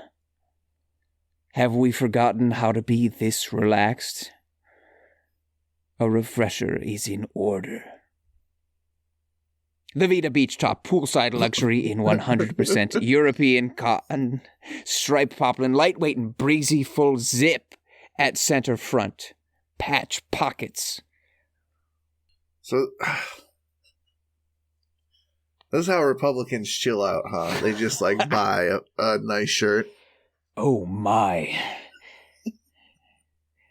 Speaker 3: Have we forgotten how to be this relaxed? A refresher is in order. The Vita Beach Top poolside luxury in 100% European cotton, striped poplin, lightweight and breezy, full zip at center front, patch pockets.
Speaker 2: So, this is how Republicans chill out, huh? They just like buy a nice shirt.
Speaker 3: Oh my.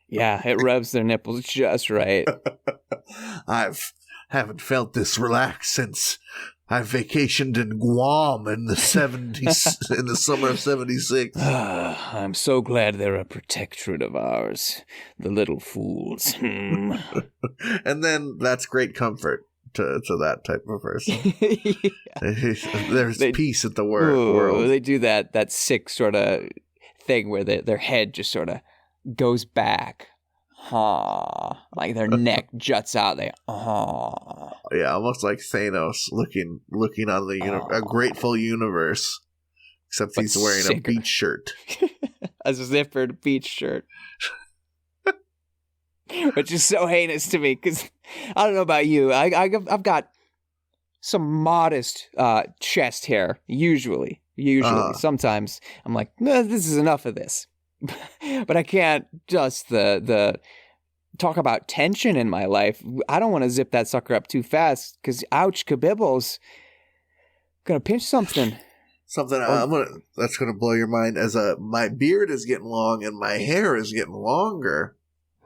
Speaker 3: Yeah, it rubs their nipples just right.
Speaker 2: Haven't felt this relaxed since I vacationed in Guam in the 70s, in the summer of 76.
Speaker 3: I'm so glad they're a protectorate of ours, the little fools.
Speaker 2: And then that's great comfort to that type of person.
Speaker 3: Yeah.
Speaker 2: There's peace at the world.
Speaker 3: They do that sick sort of thing where their head just sort of goes back. Like their neck juts out. They
Speaker 2: Yeah, almost like Thanos looking on the a grateful universe, except he's wearing sicker. A beach shirt,
Speaker 3: a zippered beach shirt, which is so heinous to me because I don't know about you. I've got some modest chest hair usually. Sometimes I'm like, no, this is enough of this. But I can't just the talk about tension in my life. I don't want to zip that sucker up too fast because ouch, kabibbles. Gonna pinch something.
Speaker 2: That's gonna blow your mind. As my beard is getting long and my hair is getting longer.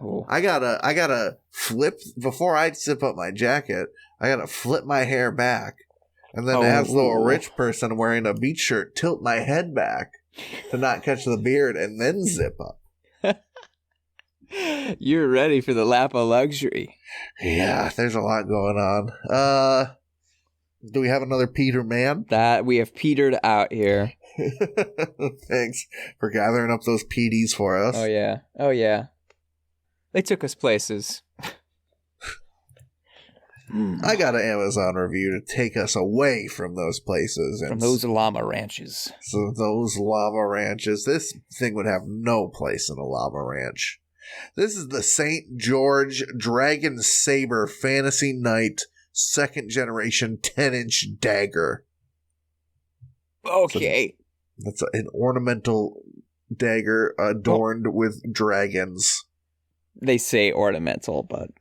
Speaker 3: Oh.
Speaker 2: I gotta flip before I zip up my jacket. I gotta flip my hair back, and then as though a rich person wearing a beach shirt, tilt my head back to not catch the beard and then zip up.
Speaker 3: You're ready for the lap of luxury.
Speaker 2: Yeah, there's a lot going on. Do we have another Peter Man?
Speaker 3: That we have petered out here.
Speaker 2: Thanks for gathering up those PDs for us.
Speaker 3: Oh yeah. They took us places.
Speaker 2: I got an Amazon review to take us away from those places.
Speaker 3: From those llama ranches.
Speaker 2: So those llama ranches. This thing would have no place in a llama ranch. This is the St. George Dragon Saber Fantasy Knight 2nd generation 10-inch dagger.
Speaker 3: Okay.
Speaker 2: That's an ornamental dagger adorned with dragons.
Speaker 3: They say ornamental, but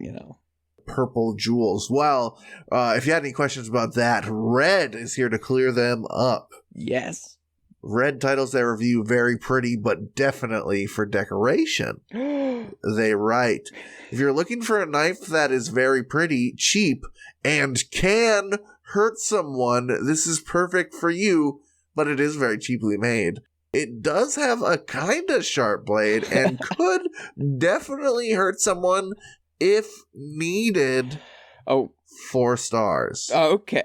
Speaker 2: purple jewels. Well, if you had any questions about that, Red is here to clear them up.
Speaker 3: Yes.
Speaker 2: Red titles their review very pretty, but definitely for decoration. They write, if you're looking for a knife that is very pretty, cheap, and can hurt someone, this is perfect for you, but it is very cheaply made. It does have a kind of sharp blade and could definitely hurt someone if needed. 4 stars.
Speaker 3: Okay.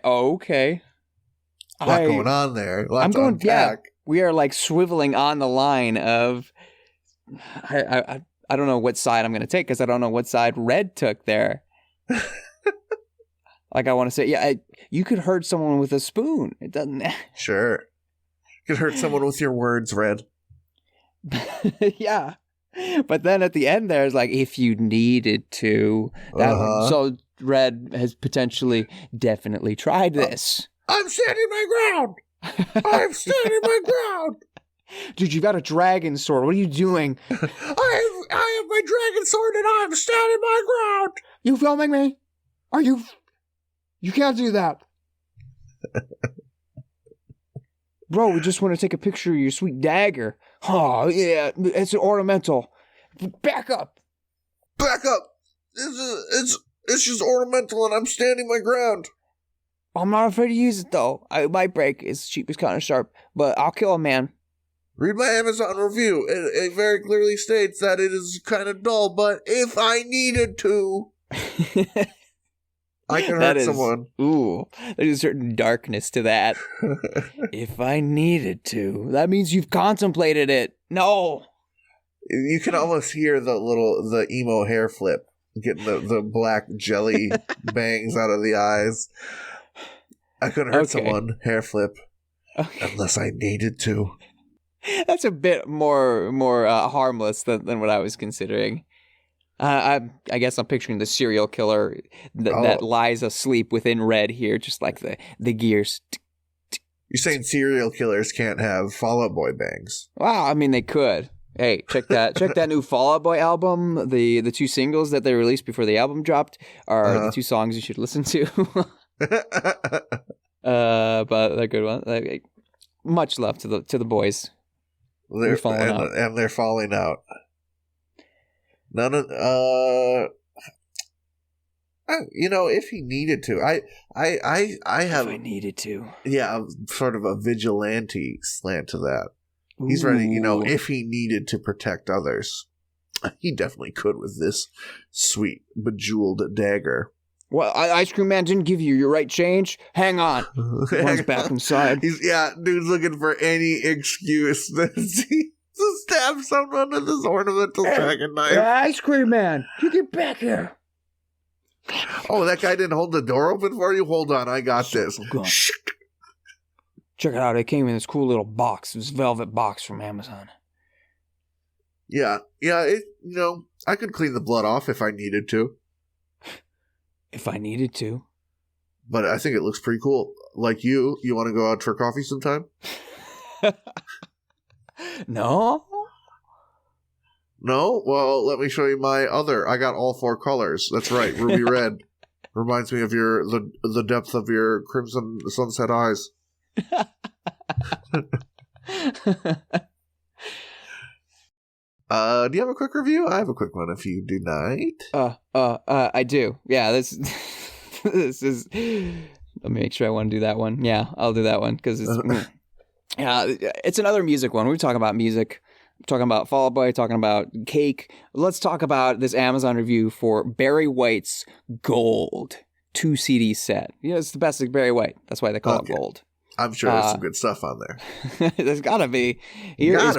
Speaker 2: A lot going on there. Yeah,
Speaker 3: we are like swiveling on the line of I don't know what side I'm going to take because I don't know what side Red took there. Like I want to say, you could hurt someone with a spoon. It doesn't.
Speaker 2: Sure. You could hurt someone with your words, Red.
Speaker 3: Yeah. But then at the end there's like, if you needed to. So Red has potentially definitely tried this.
Speaker 2: I'm standing my ground. I'm standing my ground.
Speaker 3: Dude, you got a dragon sword. What are you doing?
Speaker 2: I have my dragon sword and I'm standing my ground.
Speaker 3: You filming me? Are you? You can't do that. Bro, we just want to take a picture of your sweet dagger. Oh, yeah, it's an ornamental. Back up.
Speaker 2: Back up. It's just ornamental and I'm standing my ground.
Speaker 3: I'm not afraid to use it, though. It might break. It's cheap. It's kind of sharp. But I'll kill a man.
Speaker 2: Read my Amazon review. It very clearly states that it is kind of dull, but if I needed to, I can hurt someone.
Speaker 3: Ooh, there's a certain darkness to that. If I needed to. That means you've contemplated it. No.
Speaker 2: You can almost hear the emo hair flip. Getting the black jelly bangs out of the eyes. I could hurt someone, hair flip, unless I needed to.
Speaker 3: That's a bit more harmless than what I was considering. I guess I'm picturing the serial killer that lies asleep within red here, just like the gears.
Speaker 2: You're saying serial killers can't have Fall Out Boy bangs?
Speaker 3: Wow, I mean they could. Hey, check that new Fall Out Boy album. The 2 singles that they released before the album dropped are the 2 songs you should listen to. But they're good ones. Like, much love to the boys.
Speaker 2: They're falling out. And they're falling out. None of if he needed to, I have.
Speaker 3: If I needed to,
Speaker 2: yeah, sort of a vigilante slant to that. He's ready, if he needed to protect others, he definitely could with this sweet bejeweled dagger.
Speaker 3: Well, Ice Cream Man didn't give you your right change. Hang on, runs back inside.
Speaker 2: Dude's looking for any excuse to stab someone with this ornamental dragon knife.
Speaker 3: Ice Cream Man, you get back here.
Speaker 2: Oh, that guy didn't hold the door open for you? Hold on, I got this.
Speaker 3: Check it out. It came in this cool little box. This velvet box from Amazon.
Speaker 2: Yeah. I could clean the blood off if I needed to.
Speaker 3: If I needed to.
Speaker 2: But I think it looks pretty cool. Like you want to go out for coffee sometime?
Speaker 3: No?
Speaker 2: No? Well, let me show you my other. I got all 4 colors. That's right, ruby red. Reminds me of the depth of your crimson sunset eyes. Do you have a quick review? I have a quick one if you do not.
Speaker 3: I do. Yeah, this is. Let me make sure I want to do that one. Yeah, I'll do that one because it's another music one. We're talking about music. We're talking about Fall Out Boy, talking about cake. Let's talk about this Amazon review for Barry White's Gold 2 CD set. It's the best of Barry White. That's why they call it Gold.
Speaker 2: I'm sure there's some good stuff on there.
Speaker 3: There's gotta be. Here is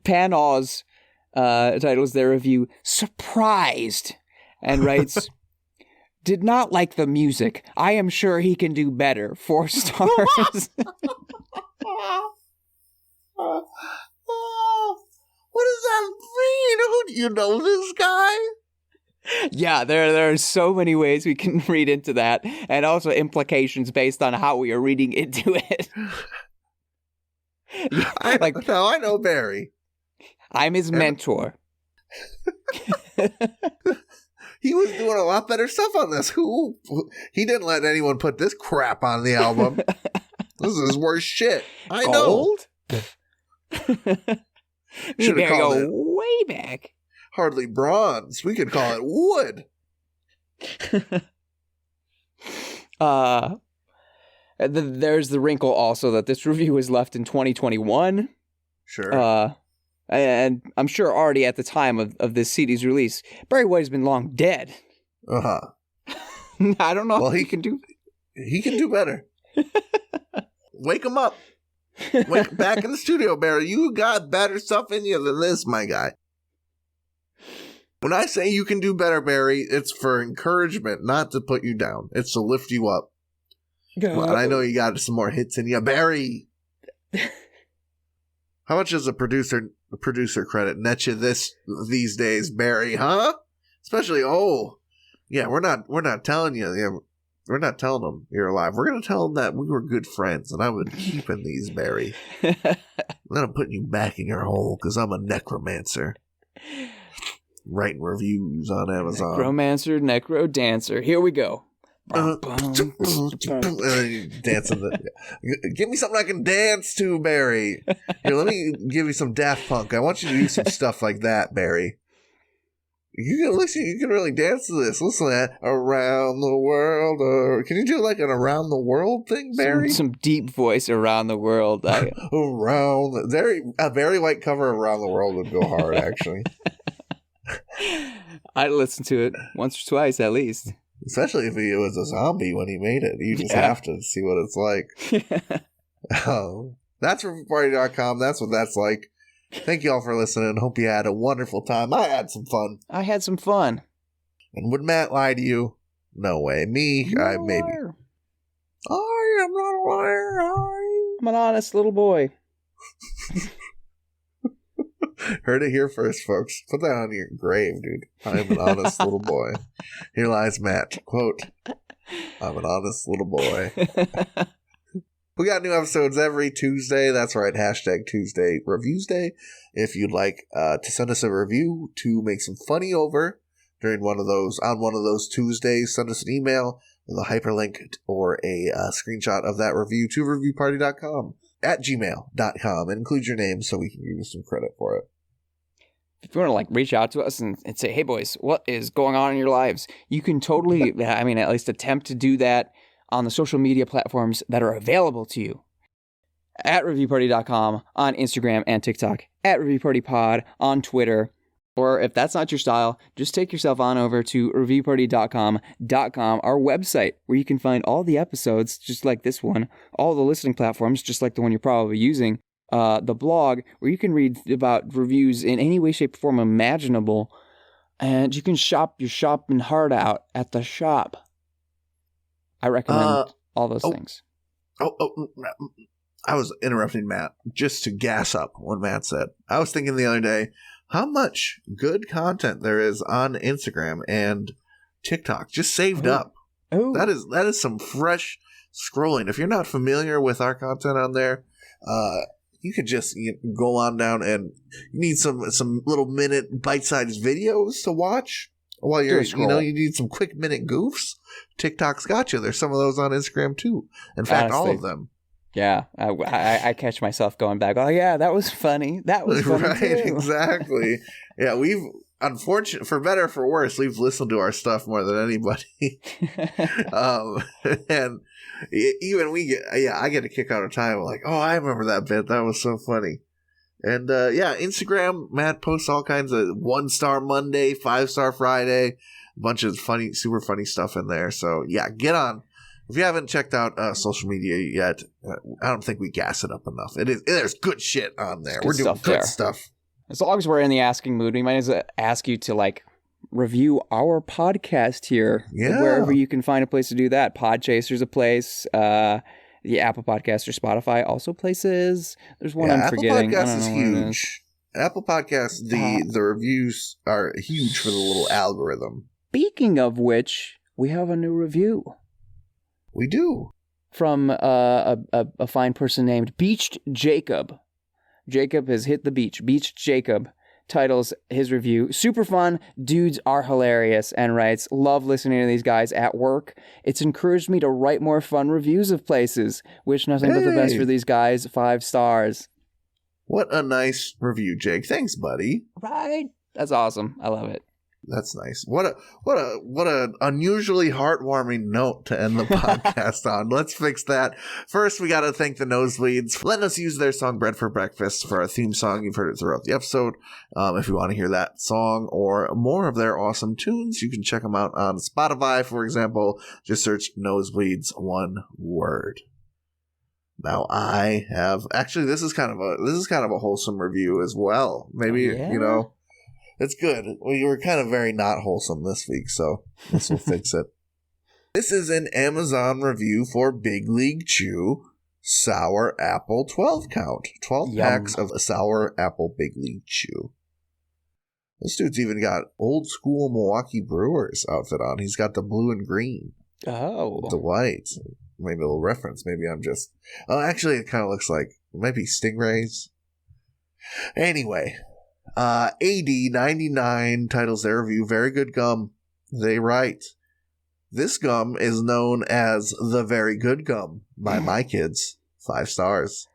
Speaker 3: Panaw's titles their review, Surprised, and writes, did not like the music. I am sure he can do better. 4 stars.
Speaker 2: What does that mean? Who do you know this guy?
Speaker 3: Yeah, there are so many ways we can read into that, and also implications based on how we are reading into it.
Speaker 2: I know Barry.
Speaker 3: I'm his mentor.
Speaker 2: He was doing a lot better stuff on this. He didn't let anyone put this crap on the album. This is his worst shit. I know.
Speaker 3: Should have called it way back.
Speaker 2: Hardly bronze. We could call it wood.
Speaker 3: There's the wrinkle also that this review was left in 2021.
Speaker 2: Sure.
Speaker 3: And I'm sure already at the time of this CD's release, Barry White has been long dead.
Speaker 2: Uh-huh.
Speaker 3: I don't know
Speaker 2: if
Speaker 3: he can do...
Speaker 2: He can do better. Wake him up. Back in the studio, Barry. You got better stuff in you than this, my guy. When I say you can do better, Barry, it's for encouragement, not to put you down. It's to lift you up. Well, I know you got some more hits in you, Barry. How much does a producer credit net you these days, Barry? Huh? Especially, we're not telling you. Yeah, we're not telling them you're alive. We're gonna tell them that we were good friends, and I would keeping these, Barry. And then I'm putting you back in your hole because I'm a necromancer. Writing reviews on Amazon.
Speaker 3: Necromancer, necro dancer. Here we go.
Speaker 2: Dancing. Give me something I can dance to, Barry. Here, let me give you some Daft Punk. I want you to do some stuff like that, Barry. You can really dance to this. Listen to that. Around the world. Can you do like an around the world thing, Barry?
Speaker 3: Some deep voice around the world. A
Speaker 2: Barry White cover of Around the World would go hard, actually.
Speaker 3: I'd listen to it once or twice at least.
Speaker 2: Especially if he was a zombie when he made it. You just have to see what it's like. That's ReviewParty.com. That's what that's like. Thank you all for listening. Hope you had a wonderful time. I had some fun.
Speaker 3: I had some fun.
Speaker 2: And would Matt lie to you? No way. Me? Maybe.
Speaker 3: Liar.
Speaker 2: I am not a liar.
Speaker 3: I'm an honest little boy.
Speaker 2: Heard it here first, folks. Put that on your grave, dude. I'm an honest little boy. Here lies Matt. Quote, I'm an honest little boy. We got new episodes every Tuesday. That's right. Hashtag Tuesday Reviews Day. If you'd like to send us a review to make some funny over during one of those Tuesdays, send us an email with a hyperlink or a screenshot of that review to reviewparty.com at gmail.com and include your name so we can give you some credit for it.
Speaker 3: If you want to reach out to us and say, hey boys, what is going on in your lives? You can totally, at least attempt to do that on the social media platforms that are available to you. At reviewparty.com on Instagram and TikTok, at reviewpartypod on Twitter. Or if that's not your style, just take yourself on over to reviewparty.com, our website, where you can find all the episodes, just like this one, all the listening platforms, just like the one you're probably using, the blog, where you can read about reviews in any way, shape, or form imaginable, and you can shop your shopping heart out at the shop. I recommend all those things.
Speaker 2: I was interrupting Matt just to gas up what Matt said. I was thinking the other day how much good content there is on Instagram and TikTok just saved up.
Speaker 3: Oh,
Speaker 2: that is some fresh scrolling. If you're not familiar with our content on there, you could just go on down, and you need some little minute bite-sized videos to watch while you're you need some quick minute goofs. TikTok's got you. There's some of those on Instagram too. In fact, all of them.
Speaker 3: Yeah, I catch myself going back. Oh yeah, that was funny. That was funny
Speaker 2: right,
Speaker 3: too.
Speaker 2: Exactly. Yeah, we've unfortunately, for better or for worse, we've listened to our stuff more than anybody. And even I get a kick out of time. Like, oh, I remember that bit. That was so funny. And Instagram, Matt posts all kinds of 1-star Monday, 5-star Friday, a bunch of funny, super funny stuff in there. So yeah, get on. If you haven't checked out social media yet, I don't think we gas it up enough. There's good shit on there. We're doing good stuff.
Speaker 3: As long as we're in the asking mood, we might as well ask you to review our podcast here.
Speaker 2: Yeah.
Speaker 3: Wherever you can find a place to do that. Podchaser's a place. The Apple Podcast or Spotify also places. There's one I'm forgetting.
Speaker 2: Apple Podcast is huge. Apple Podcast, the reviews are huge for the little algorithm.
Speaker 3: Speaking of which, we have a new review.
Speaker 2: We do.
Speaker 3: From a fine person named Beached Jacob. Jacob has hit the beach. Beached Jacob titles his review, "Super fun, dudes are hilarious," and writes, "Love listening to these guys at work. It's encouraged me to write more fun reviews of places. Wish nothing but the best for these guys. 5 stars.
Speaker 2: What a nice review, Jake. Thanks, buddy.
Speaker 3: Right? That's awesome. I love it.
Speaker 2: That's nice. What a unusually heartwarming note to end the podcast on. Let's fix that. First, we got to thank the Nosebleeds for letting us use their song "Bread for Breakfast" for our theme song. You've heard it throughout the episode. If you want to hear that song or more of their awesome tunes, you can check them out on Spotify, for example. Just search Nosebleeds, one word. Now I have this is kind of a wholesome review as well. Maybe it's good. We were kind of very not wholesome this week, so this will fix it. This is an Amazon review for Big League Chew Sour Apple 12 count. 12 packs of Sour Apple Big League Chew. This dude's even got old school Milwaukee Brewers outfit on. He's got the blue and green.
Speaker 3: Oh.
Speaker 2: The white. Maybe a little reference. Maybe I'm just... Oh, actually, it kind of looks like... It might be Stingrays. Anyway... AD99 titles their review, "Very good gum." They write, "This gum is known as the very good gum by my kids. 5 stars.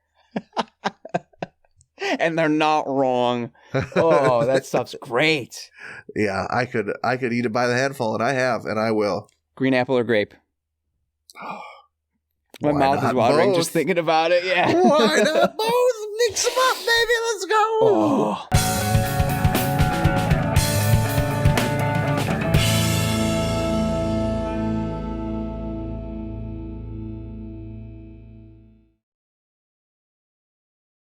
Speaker 3: And they're not wrong. Oh, that stuff's great.
Speaker 2: Yeah, I could eat it by the handful, and I have, and I will.
Speaker 3: Green apple or grape? My mouth is watering just thinking about it. Yeah.
Speaker 2: Why not both? Mix them up, baby. Let's go.
Speaker 3: Oh.